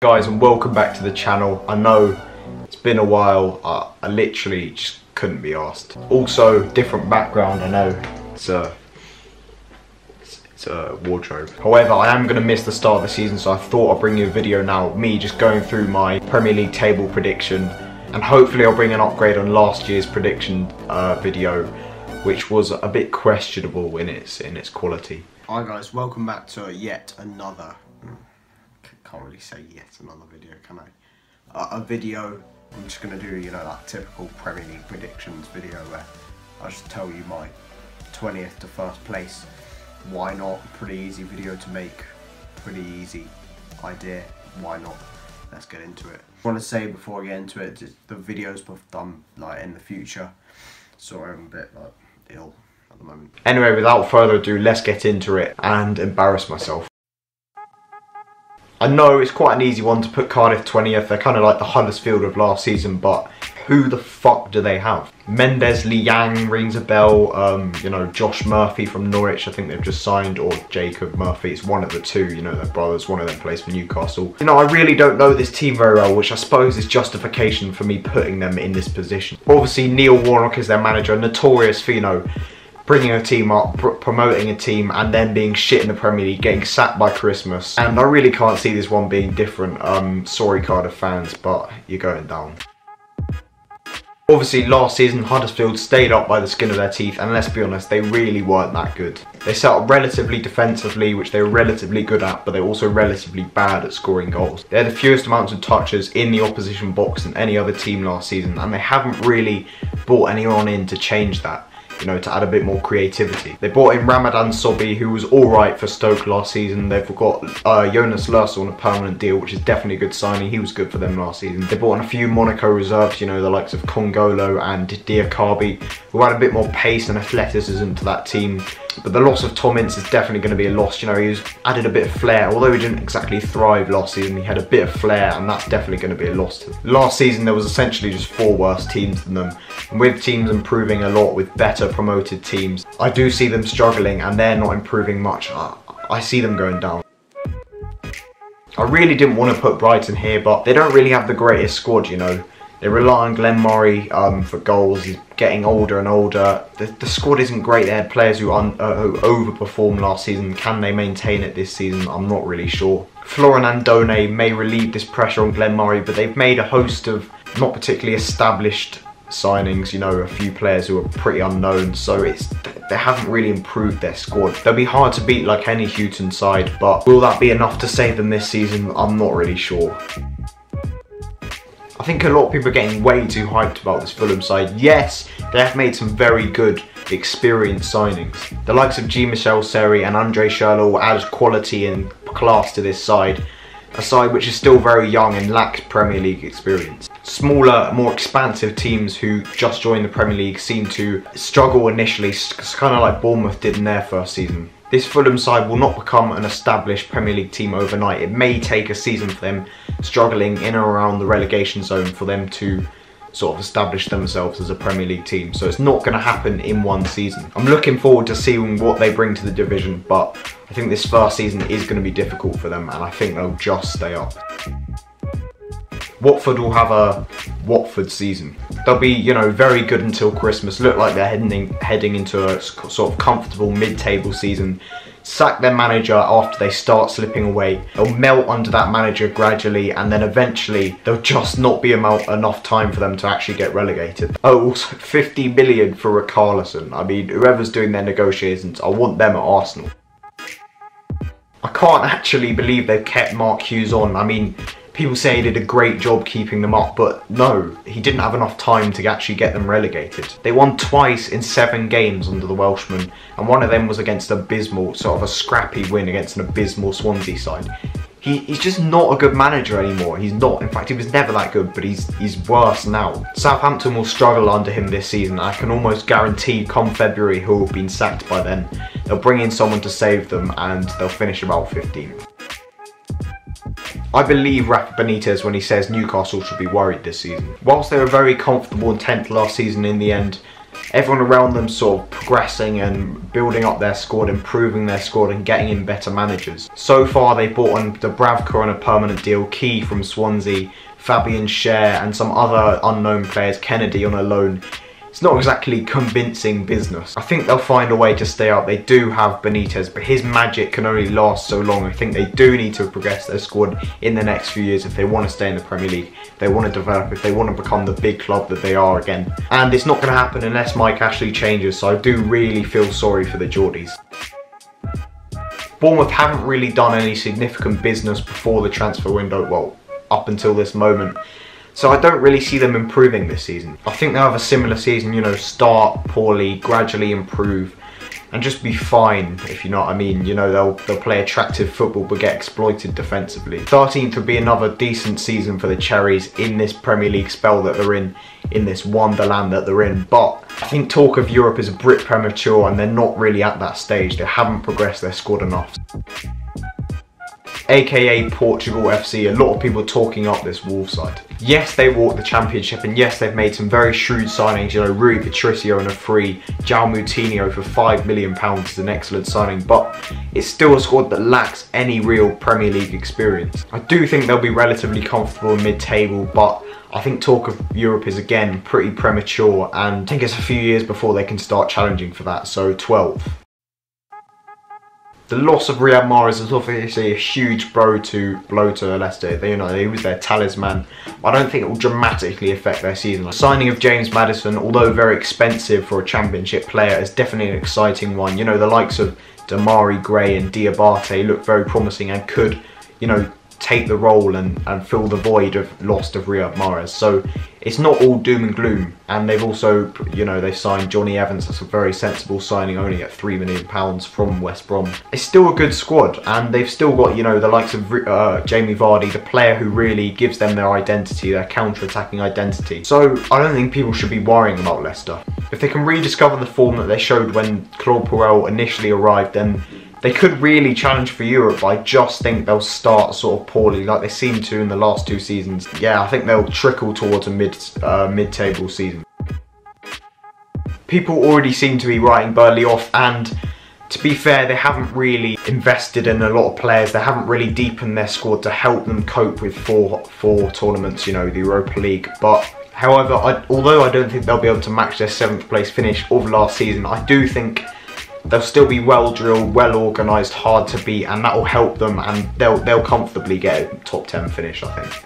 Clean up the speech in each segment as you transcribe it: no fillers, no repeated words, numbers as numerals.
Guys, and welcome back to the channel. I know it's been a while. I literally just couldn't be asked. Also, different background. I know it's a wardrobe. However, I am going to miss the start of the season, so I thought I'd bring you a video now, me just going through my Premier League table prediction, and hopefully I'll bring an upgrade on last year's prediction video, which was a bit questionable in its quality. Hi guys, welcome back to yet another. Can't really say yet another video, can I? A video. I'm just gonna do, you know, that typical Premier League predictions video where I just tell you my 20th to first place. Why not? Pretty easy video to make. Pretty easy idea. Why not? Let's get into it. I want to say before I get into it, just the videos I've done like in the future. Sorry, I'm a bit like ill at the moment. Anyway, without further ado, let's get into it and embarrass myself. I know it's quite an easy one to put Cardiff 20th. They're kind of like the Huddersfield of last season, but who the fuck do they have? Mendes Liang rings a bell. You know, Josh Murphy from Norwich, I think they've just signed, or Jacob Murphy. It's one of the two, you know, they're brothers. One of them plays for Newcastle. You know, I really don't know this team very well, which I suppose is justification for me putting them in this position. Obviously, Neil Warnock is their manager, notorious for, you know, bringing a team up, promoting a team, and then being shit in the Premier League, getting sacked by Christmas. And I really can't see this one being different. Sorry Cardiff fans, but you're going down. Obviously, last season Huddersfield stayed up by the skin of their teeth, and let's be honest, they really weren't that good. They set up relatively defensively, which they were relatively good at, but they're also relatively bad at scoring goals. They had the fewest amounts of touches in the opposition box than any other team last season, and they haven't really brought anyone in to change that. You know, to add a bit more creativity. They brought in Ramadan Sobhi, who was alright for Stoke last season. They've got Jonas Lörsson on a permanent deal, which is definitely a good signing. He was good for them last season. They brought in a few Monaco reserves, you know, the likes of Kongolo and Diakabi, who had a bit more pace and athleticism to that team. But the loss of Tom Ince is definitely going to be a loss. You know, he's added a bit of flair. Although he didn't exactly thrive last season, he had a bit of flair, and that's definitely going to be a loss to them. Last season, there was essentially just 4 worse teams than them. And with teams improving a lot, with better promoted teams, I do see them struggling, and they're not improving much. I see them going down. I really didn't want to put Brighton here, but they don't really have the greatest squad, you know. They rely on Glenn Murray for goals. He's getting older and older. The squad isn't great. They had players who overperformed last season. Can they maintain it this season? I'm not really sure. Florian Andone may relieve this pressure on Glenn Murray, but they've made a host of not particularly established signings, you know, a few players who are pretty unknown, so they haven't really improved their squad. They'll be hard to beat like any Houghton side, but will that be enough to save them this season? I'm not really sure. I think a lot of people are getting way too hyped about this Fulham side. Yes, they have made some very good, experienced signings. The likes of Jean-Michel Seri and Andre Schürrle will add quality and class to this side. A side which is still very young and lacks Premier League experience. Smaller, more expansive teams who just joined the Premier League seem to struggle initially, kind of like Bournemouth did in their first season. This Fulham side will not become an established Premier League team overnight. It may take a season for them struggling in and around the relegation zone for them to sort of establish themselves as a Premier League team. So it's not going to happen in one season. I'm looking forward to seeing what they bring to the division, but I think this first season is going to be difficult for them, and I think they'll just stay up. Watford will have a Watford season. They'll be, you know, very good until Christmas. Look like they're heading into a sort of comfortable mid-table season. Sack their manager after they start slipping away. They'll melt under that manager gradually, and then eventually there'll just not be enough time for them to actually get relegated. Oh, also 50 million for Richarlison. I mean, whoever's doing their negotiations, I want them at Arsenal. I can't actually believe they've kept Mark Hughes on. I mean, people say he did a great job keeping them up, but no, he didn't have enough time to actually get them relegated. They won twice in 7 games under the Welshman, and one of them was against abysmal, sort of a scrappy win against an abysmal Swansea side. He's just not a good manager anymore. He's not. In fact, he was never that good, but he's worse now. Southampton will struggle under him this season. I can almost guarantee come February he'll have been sacked by then. They'll bring in someone to save them, and they'll finish about 15th. I believe Rafa Benitez when he says Newcastle should be worried this season. Whilst they were very comfortable in 10th last season in the end, everyone around them sort of progressing and building up their squad, improving their squad and getting in better managers. So far they brought on Dubravka on a permanent deal, Key from Swansea, Fabian Schär and some other unknown players, Kennedy on a loan. It's not exactly convincing business. I think they'll find a way to stay up. They do have Benitez, but his magic can only last so long. I think they do need to progress their squad in the next few years if they want to stay in the Premier League, if they want to develop, if they want to become the big club that they are again. And it's not going to happen unless Mike Ashley changes, so I do really feel sorry for the Geordies. Bournemouth haven't really done any significant business before the transfer window, well, up until this moment. So I don't really see them improving this season. I think they'll have a similar season, you know, start poorly, gradually improve, and just be fine, if you know what I mean. You know, they'll play attractive football but get exploited defensively. 13th would be another decent season for the Cherries in this Premier League spell that they're in this wonderland that they're in. But I think talk of Europe is a bit premature and they're not really at that stage. They haven't progressed their squad enough. AKA Portugal FC, a lot of people talking up this Wolves side. Yes, they walked the Championship, and yes, they've made some very shrewd signings. You know, Rui Patricio on a free, João Moutinho for £5 million is an excellent signing, but it's still a squad that lacks any real Premier League experience. I do think they'll be relatively comfortable mid-table, but I think talk of Europe is again pretty premature, and I think it's a few years before they can start challenging for that, so 12th. The loss of Riyad Mahrez is obviously a huge blow to Leicester. He was their talisman. I don't think it will dramatically affect their season. The signing of James Maddison, although very expensive for a Championship player, is definitely an exciting one. You know, the likes of Damari Gray and Diabate look very promising and could, you know, take the role and fill the void of lost of Riyad Mahrez. So it's not all doom and gloom. And they've also, you know, they signed Johnny Evans. That's a very sensible signing, only at £3 million from West Brom. It's still a good squad, and they've still got, you know, the likes of Jamie Vardy, the player who really gives them their identity, their counter-attacking identity. So I don't think people should be worrying about Leicester. If they can rediscover the form that they showed when Claude Puel initially arrived, then they could really challenge for Europe. I just think they'll start sort of poorly, like they seem to in the last two seasons. Yeah, I think they'll trickle towards a mid-table season. People already seem to be writing Burnley off, and to be fair, they haven't really invested in a lot of players. They haven't really deepened their squad to help them cope with four tournaments, you know, the Europa League. But however, although I don't think they'll be able to match their 7th place finish of last season, I do think they'll still be well drilled, well organised, hard to beat, and that will help them, and they'll comfortably get a top 10 finish, I think.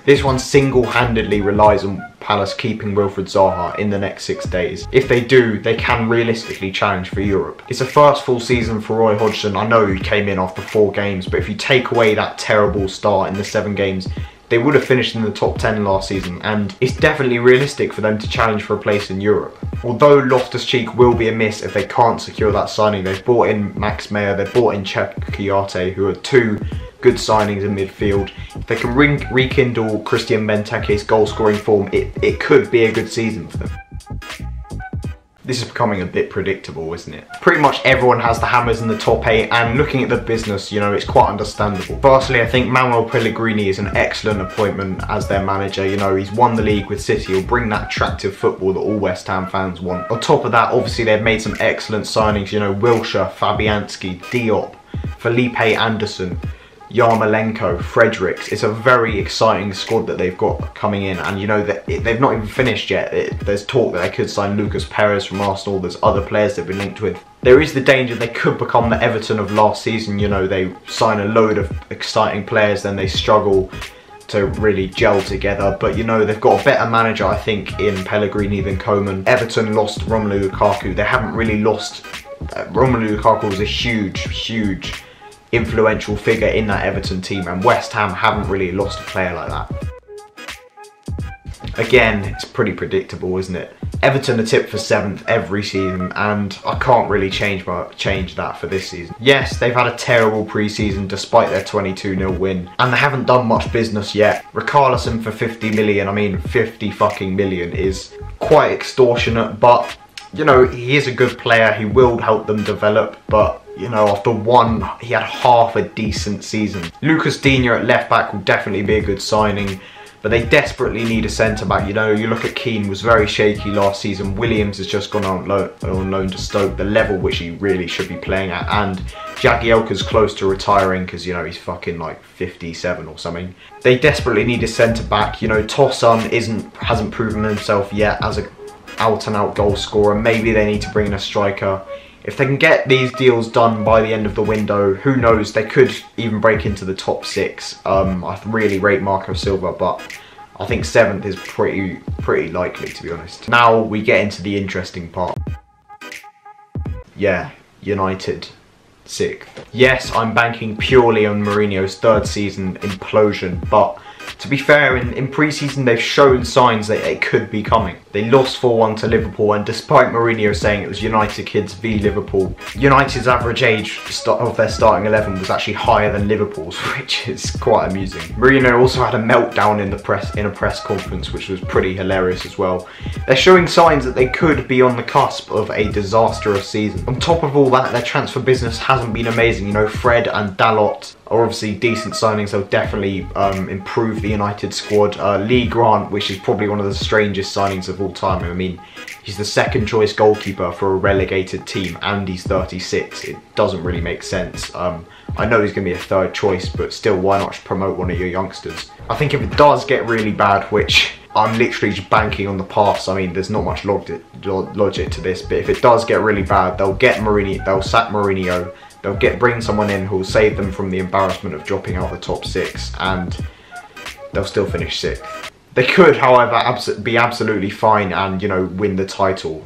This one single-handedly relies on Palace keeping Wilfried Zaha in the next 6 days. If they do, they can realistically challenge for Europe. It's a first full season for Roy Hodgson. I know he came in after 4 games, but if you take away that terrible start in the 7 games, they would have finished in the top 10 last season, and it's definitely realistic for them to challenge for a place in Europe. Although Loftus-Cheek will be a miss if they can't secure that signing. They've brought in Max Meyer, they've brought in Cheick Kouyaté, who are 2 good signings in midfield. If they can rekindle Christian Benteke's goal-scoring form, it could be a good season for them. This is becoming a bit predictable, isn't it? Pretty much everyone has the hammers in the top 8, and looking at the business, you know, it's quite understandable. Firstly, I think Manuel Pellegrini is an excellent appointment as their manager. You know, he's won the league with City. He'll bring that attractive football that all West Ham fans want. On top of that, obviously, they've made some excellent signings. You know, Wilshere, Fabianski, Diop, Felipe Anderson, Yarmolenko, Fredericks. It's a very exciting squad that they've got coming in, and you know that they've not even finished yet. There's talk that they could sign Lucas Perez from Arsenal. There's other players they've been linked with. There is the danger they could become the Everton of last season. You know, they sign a load of exciting players, then they struggle to really gel together. But you know, they've got a better manager, I think, in Pellegrini than Koeman. Everton lost Romelu Lukaku. They haven't really lost. Romelu Lukaku was a huge influential figure in that Everton team, and West Ham haven't really lost a player like that. Again, it's pretty predictable, isn't it? Everton are tipped for 7th every season, and I can't really change that for this season. Yes, they've had a terrible pre-season despite their 22-0 win, and they haven't done much business yet. Richarlison for 50 million, I mean 50 fucking million, is quite extortionate, but you know, he is a good player. He will help them develop, but you know, after one, he had half a decent season. Lucas Digne at left back will definitely be a good signing. but they desperately need a centre-back. You know, you look at Keane, was very shaky last season. Williams has just gone on loan to Stoke, the level which he really should be playing at, and Jagielka's close to retiring because, you know, he's fucking like 57 or something. They desperately need a centre-back. You know, Tosun hasn't proven himself yet as an out-and-out goal scorer. Maybe they need to bring in a striker. If they can get these deals done by the end of the window, who knows, they could even break into the top 6. I really rate Marco Silva, but I think 7th is pretty likely, to be honest. Now we get into the interesting part. Yeah, United, 6th. Yes, I'm banking purely on Mourinho's 3rd season implosion, but to be fair, in pre-season they've shown signs that it could be coming. They lost 4-1 to Liverpool, and despite Mourinho saying it was United kids v Liverpool, United's average age of their starting 11 was actually higher than Liverpool's, which is quite amusing. Mourinho also had a meltdown in a press conference, which was pretty hilarious as well. They're showing signs that they could be on the cusp of a disastrous season. On top of all that, their transfer business hasn't been amazing. You know, Fred and Dalot are obviously decent signings. They'll definitely improve the United squad. Lee Grant, which is probably one of the strangest signings of all time. I mean, he's the 2nd choice goalkeeper for a relegated team and he's 36. It doesn't really make sense. I know he's going to be a 3rd choice, but still, why not promote one of your youngsters? I think if it does get really bad, which I'm literally just banking on the pass, I mean, there's not much logic to this, but if it does get really bad, they'll sack Mourinho, they'll bring someone in who'll save them from the embarrassment of dropping out the top 6, and they'll still finish 6th. They could, however, be absolutely fine and, you know, win the title.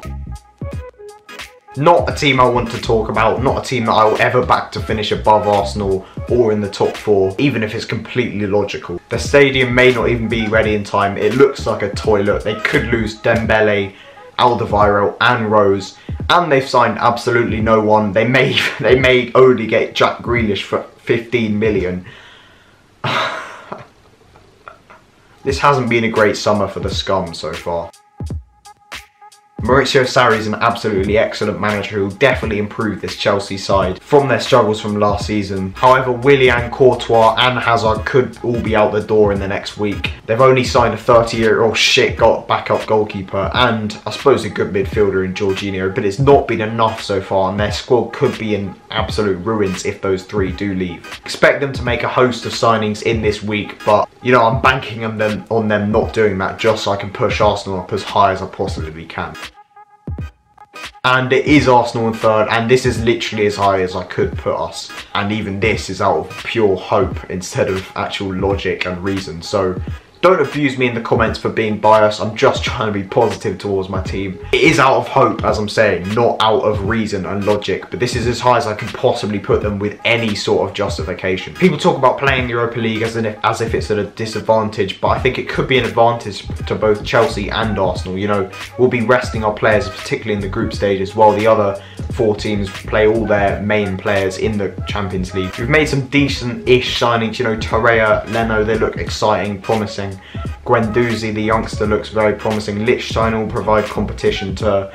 Not a team I want to talk about, not a team that I will ever back to finish above Arsenal or in the top 4, even if it's completely logical. The stadium may not even be ready in time. It looks like a toilet. They could lose Dembele, Alderweireld and Rose, and they've signed absolutely no one. They may only get Jack Grealish for 15 million. This hasn't been a great summer for the scum so far. Maurizio Sarri is an absolutely excellent manager who will definitely improve this Chelsea side from their struggles from last season. However, Willian, Courtois and Hazard could all be out the door in the next week. They've only signed a 30-year-old backup goalkeeper and I suppose a good midfielder in Jorginho, but it's not been enough so far and their squad could be in absolute ruins if those 3 do leave. Expect them to make a host of signings in this week, but you know, I'm banking on them not doing that just so I can push Arsenal up as high as I possibly can. And it is Arsenal in 3rd, and this is literally as high as I could put us. And even this is out of pure hope instead of actual logic and reason. So don't abuse me in the comments for being biased. I'm just trying to be positive towards my team. It is out of hope, as I'm saying, not out of reason and logic. But this is as high as I can possibly put them with any sort of justification. People talk about playing the Europa League as if it's at a disadvantage, but I think it could be an advantage to both Chelsea and Arsenal. You know, we'll be resting our players, particularly in the group stages, while the other 4 teams play all their main players in the Champions League. We've made some decent-ish signings. You know, Torreira, Leno, they look exciting, promising. Guendouzi, the youngster, looks very promising. Lichtstein will provide competition to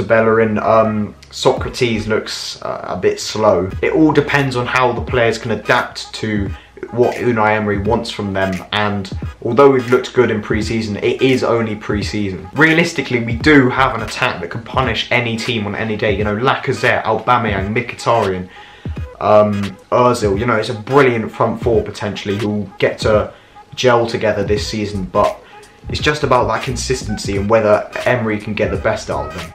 Bellerin. Socrates looks a bit slow. It all depends on how the players can adapt to what Unai Emery wants from them, and although we've looked good in pre-season, it is only pre-season. Realistically, we do have an attack that can punish any team on any day. You know, Lacazette, Aubameyang, Mkhitaryan, Ozil. You know, it's a brilliant front 4 potentially who will get to gel together this season, but it's just about that consistency and whether Emery can get the best out of them.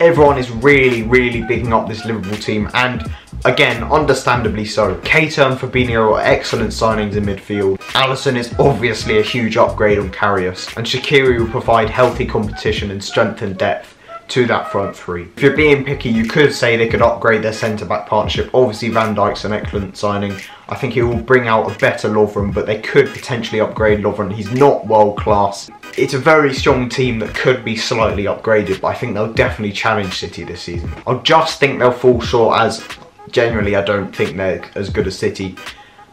Everyone is really bigging up this Liverpool team, and again, understandably so. Keita and Fabinho are excellent signings in midfield. Alisson is obviously a huge upgrade on Karius, and Shaqiri will provide healthy competition and strength and depth to that front 3. If you're being picky, you could say they could upgrade their centre-back partnership. Obviously, Van Dijk's an excellent signing. I think he will bring out a better Lovren, but they could potentially upgrade Lovren. He's not world-class. It's a very strong team that could be slightly upgraded, but I think they'll definitely challenge City this season. I just think they'll fall short, as generally I don't think they're as good as City.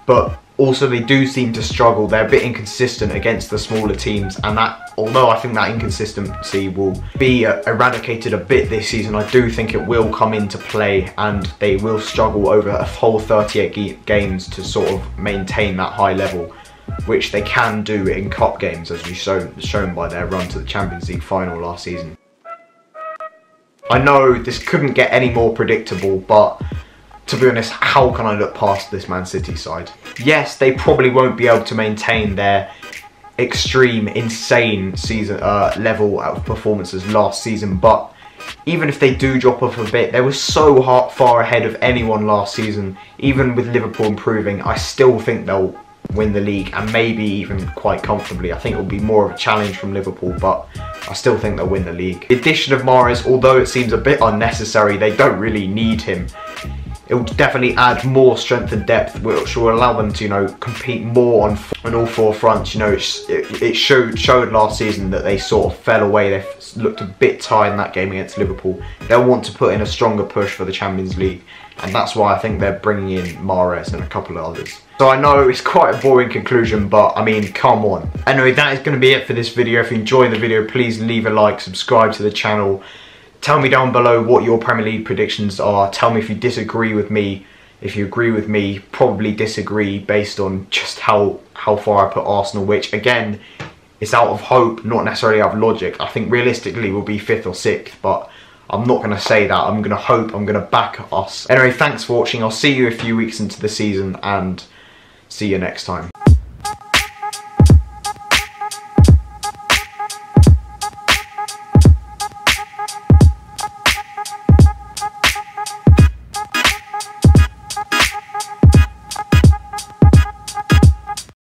But also they do seem to struggle. They're a bit inconsistent against the smaller teams, and that, although I think that inconsistency will be eradicated a bit this season, I do think it will come into play and they will struggle over a whole 38 games to sort of maintain that high level. which they can do in cup games, as we've shown by their run to the Champions League final last season. I know this couldn't get any more predictable, but to be honest, how can I look past this Man City side? Yes, they probably won't be able to maintain their extreme, insane season level of performances last season, but even if they do drop off a bit, they were so far ahead of anyone last season. Even with Liverpool improving, I still think they'll win the league, and maybe even quite comfortably. I think it will be more of a challenge from Liverpool, but I still think they'll win the league. The addition of Mahrez, although it seems a bit unnecessary, they don't really need him. It will definitely add more strength and depth, which will allow them to, you know, compete more on all four fronts. You know, it showed last season that they sort of fell away. They looked a bit tired in that game against Liverpool. They'll want to put in a stronger push for the Champions League, and that's why I think they're bringing in Mahrez and a couple of others. So I know it's quite a boring conclusion, but I mean, come on. Anyway, that is going to be it for this video. If you enjoyed the video, please leave a like, subscribe to the channel. Tell me down below what your Premier League predictions are. Tell me if you disagree with me. If you agree with me, probably disagree based on just how far I put Arsenal, which again, is out of hope, not necessarily out of logic. I think realistically we'll be 5th or 6th, but I'm not going to say that. I'm going to hope, I'm going to back us. Anyway, thanks for watching. I'll see you a few weeks into the season, and see you next time.